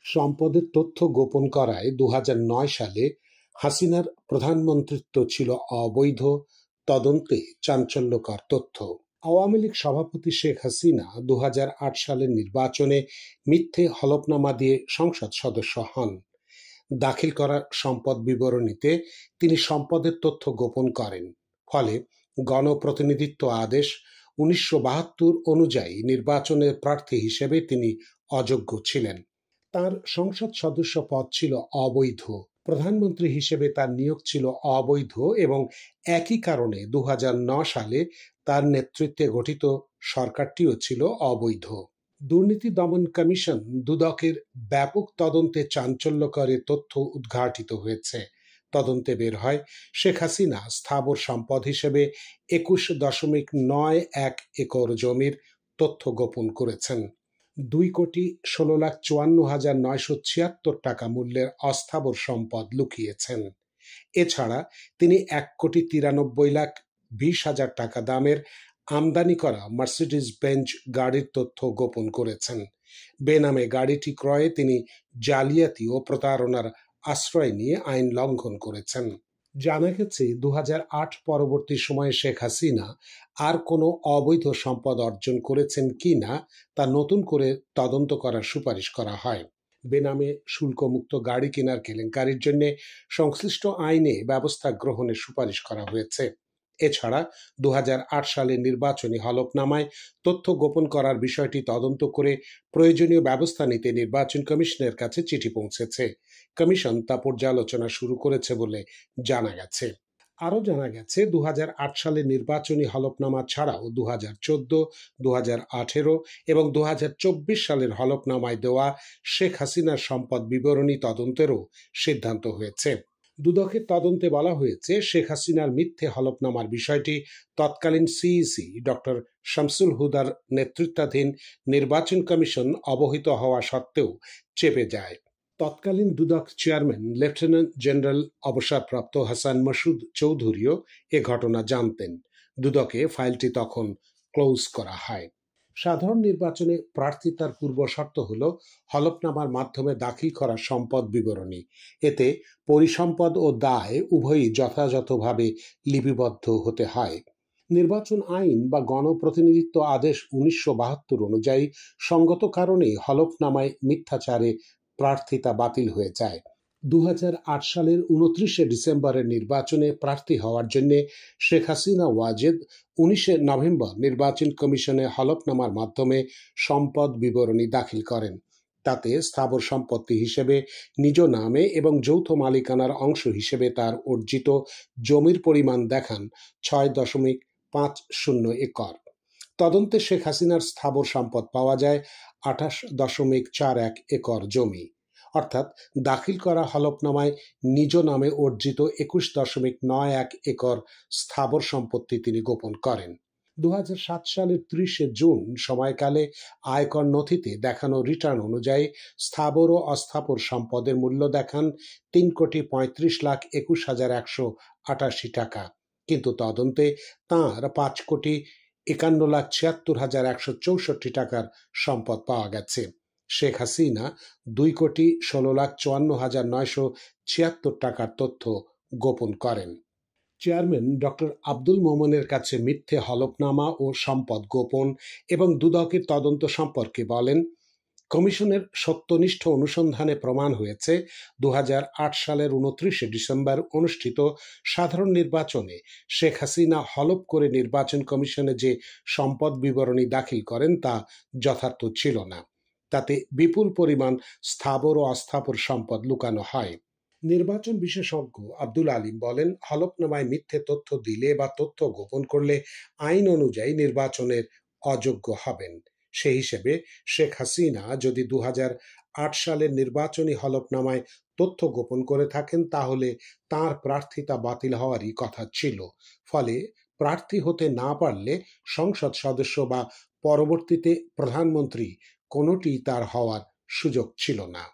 সম্পদের তথ্য গোপন করায় ২০০৯ সালে হাসিনার প্রধানমন্ত্রিত্ব ছিল অবৈধ, তদন্তে চাঞ্চল্যকর তথ্য। আওয়ামী লীগ সভাপতি শেখ হাসিনা ২০০৮ সালের নির্বাচনে মিথ্যে হলফনামা দিয়ে সংসদ সদস্য হন। দাখিল করা সম্পদ বিবরণীতে তিনি সম্পদের তথ্য গোপন করেন। ফলে গণপ্রতিনিধিত্ব আদেশ ১৯৭২ অনুযায়ী নির্বাচনের প্রার্থী হিসেবে তিনি অযোগ্য ছিলেন। তার সংসদ সদস্য পদ ছিল অবৈধ, প্রধানমন্ত্রী হিসেবে তার নিয়োগ ছিল অবৈধ এবং একই কারণে ২০০৯ সালে তার নেতৃত্বে গঠিত সরকারটিও ছিল অবৈধ। দুর্নীতি দমন কমিশন দুদকের ব্যাপক তদন্তে চাঞ্চল্যকর তথ্য উদ্ঘাটিত হয়েছে। তদন্তে বের হয় শেখ হাসিনা স্থাবর সম্পদ হিসেবে ২১.৯১ একর জমির তথ্য গোপন করেছেন। ২,১৬,৫৪,৯৭৬ টাকা মূল্যের অস্থাবর সম্পদ লুকিয়েছেন। এছাড়া তিনি ১,৯৩,২০,০০০ টাকা দামের আমদানি করা মার্সিডিজ বেঞ্জ গাড়ির তথ্য গোপন করেছেন। বেনামে গাড়িটি ক্রয়ে তিনি জালিয়াতি ও প্রতারণার আশ্রয় নিয়ে আইন লঙ্ঘন করেছেন। জানা গেছে ২০০৮ পরবর্তী সময়ে শেখ হাসিনা আর কোনো অবৈধ সম্পদ অর্জন করেছেন কিনা তা নতুন করে তদন্ত করার সুপারিশ করা হয়। বেনামে শুল্কমুক্ত গাড়ি কেনার কেলেঙ্কারির জন্য সংশ্লিষ্ট আইনে ব্যবস্থা গ্রহণের সুপারিশ করা হয়েছে। এছাড়া ২০০৮ সালের নির্বাচনী হলফনামায় তথ্য গোপন করার বিষয়টি তদন্ত করে প্রয়োজনীয় ব্যবস্থা নিতে নির্বাচন কমিশনের কাছে চিঠি পৌঁছেছে। কমিশন তা পর্যালোচনা শুরু করেছে বলে জানা গেছে। আরও জানা গেছে ২০০৮ সালের নির্বাচনী হলফনামা ছাড়াও ২০১৪, ২০১৮ এবং ২০২৪ সালের হলফনামায় দেওয়া শেখ হাসিনার সম্পদ বিবরণী তদন্তেরও সিদ্ধান্ত হয়েছে। দুদকের তদন্তে বলা হয়েছে শেখ হাসিনার মিথ্যে হলফনামার বিষয়টি তৎকালীন সিইসি ডক্টর শামসুল হুদার নেতৃত্বাধীন নির্বাচন কমিশন অবহিত হওয়া সত্ত্বেও চেপে যায়। তৎকালীন দুদক চেয়ারম্যান লেফটেন্যান্ট জেনারেল অবসরপ্রাপ্ত হাসান মাসুদ চৌধুরীও এ ঘটনা জানতেন। দুদকে ফাইলটি তখন ক্লোজ করা হয়। সাধারণ নির্বাচনে প্রার্থিতার পূর্ব শর্ত হল হলফনামার মাধ্যমে দাখিল করা সম্পদ বিবরণী। এতে পরিসম্পদ ও দায় উভয়ই যথাযথভাবে লিপিবদ্ধ হতে হয়। নির্বাচন আইন বা গণপ্রতিনিধিত্ব আদেশ ১৯৭২ অনুযায়ী সঙ্গত কারণে হলফনামায় মিথ্যাচারে প্রার্থিতা বাতিল হয়ে যায়। ২০০৮ সালের ২৯শে ডিসেম্বরের নির্বাচনে প্রার্থী হওয়ার জন্য শেখ হাসিনা ওয়াজেদ ১৯শে নভেম্বর নির্বাচন কমিশনে হলফনামার মাধ্যমে সম্পদ বিবরণী দাখিল করেন। তাতে স্থাবর সম্পত্তি হিসেবে নিজ নামে এবং যৌথ মালিকানার অংশ হিসেবে তার অর্জিত জমির পরিমাণ দেখান ৬.৫০ একর। তদন্তে শেখ হাসিনার স্থাবর সম্পদ পাওয়া যায় ২৮.৪১ একর জমি। অর্থাৎ দাখিল করা হলফনামায় নিজ নামে অর্জিত ২১.৯১ একর স্থাবর সম্পত্তি তিনি গোপন করেন। ২০০৭ সালের ৩০শে জুন সময়কালে আয়কর নথিতে দেখানো রিটার্ন অনুযায়ী স্থাবর ও অস্থাবর সম্পদের মূল্য দেখান ৩,৩৫,২১,১৮৮ টাকা, কিন্তু তদন্তে তাঁর ৫,৫১,৭৬,১৬৪ টাকার সম্পদ পাওয়া গেছে। শেখ হাসিনা ২,১৬,৫৪,৯৭৬ টাকার তথ্য গোপন করেন। চেয়ারম্যান ডক্টর আব্দুল মোমেনের কাছে মিথ্যে হলফনামা ও সম্পদ গোপন এবং দুদকের তদন্ত সম্পর্কে বলেন, কমিশনের সত্যনিষ্ঠ অনুসন্ধানে প্রমাণ হয়েছে ২০০৮ সালের ২৯শে ডিসেম্বর অনুষ্ঠিত সাধারণ নির্বাচনে শেখ হাসিনা হলফ করে নির্বাচন কমিশনে যে সম্পদ বিবরণী দাখিল করেন তা যথার্থ ছিল না। তাতে বিপুল পরিমাণ স্থাবর ও অস্থাবর সম্পদ লুকানো হয়। নির্বাচন বিশেষজ্ঞ আব্দুল আলিম বলেন, হলফনামায় মিথ্যে তথ্য দিলে বা তথ্য গোপন করলে আইন অনুযায়ী নির্বাচনের অযোগ্য হবেন। সেই হিসেবে শেখ হাসিনা যদি ২০০৮ সালের নির্বাচনী হলফনামায় তথ্য গোপন করে থাকেন তাহলে তাঁর প্রার্থিতা বাতিল হওয়ারই কথা ছিল। ফলে প্রার্থী হতে না পারলে সংসদ সদস্য বা পরবর্তীতে প্রধানমন্ত্রী কোনোটি তার হওয়ার সুযোগ ছিল না।